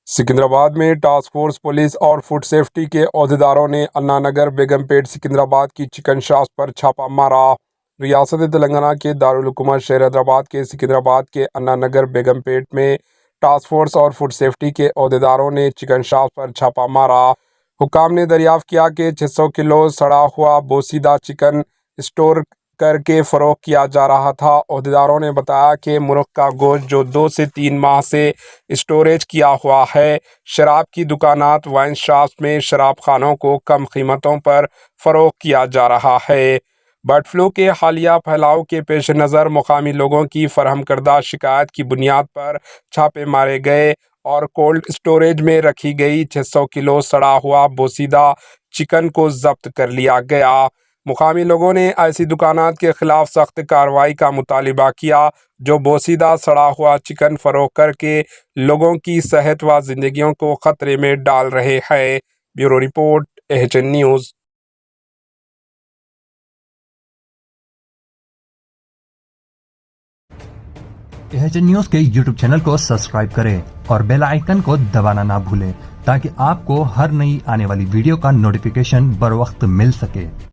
सिकंदराबाद में task force police और food safety के अहदेदारों ने अन्ना नगर बेगमपेट सिकंदराबाद की चिकन शॉप पर छापा मारा। रियासत तेलंगाना के दारुल हुकूमत शहर हैदराबाद के सिकंदराबाद के अन्ना नगर बेगमपेट में टास्क फोर्स और फूड सेफ्टी के अहदेदारों ने चिकन शॉप पर छापा मारा। हुक्काम ने दरियाफ्त किया कि 600 किलो सड़ा हुआ बोसीदा चिकन स्टोर करके फ़रोख्त किया जा रहा था। अहदेदारों ने बताया कि मुर्ग का गोश्त जो 2 से 3 माह से स्टोरेज किया हुआ है, शराब की दुकानात वाइन शॉप्स में शराब खानों को कम कीमतों पर फ़रोख्त किया जा रहा है। बर्ड फ्लू के हालिया फैलाव के पेश नज़र मुकामी लोगों की फरहम करदा शिकायत की बुनियाद पर छापे मारे गए और कोल्ड स्टोरेज में रखी गई 600 किलो सड़ा हुआ बोसीदा चिकन को जब्त कर लिया गया। मुकामी लोगों ने ऐसी दुकानात के खिलाफ सख्त कार्रवाई का मुतालिबा किया जो बोसीदा सड़ा हुआ चिकन फरोख्त करके लोगों की सेहत व जिंदगियों को खतरे में डाल रहे हैं। Bureau report, AHN news. AHN news के YouTube चैनल को सब्सक्राइब करें और बेल आइकन को दबाना ना भूलें ताकि आपको हर नई आने वाली वीडियो का नोटिफिकेशन बर वक्त मिल सके।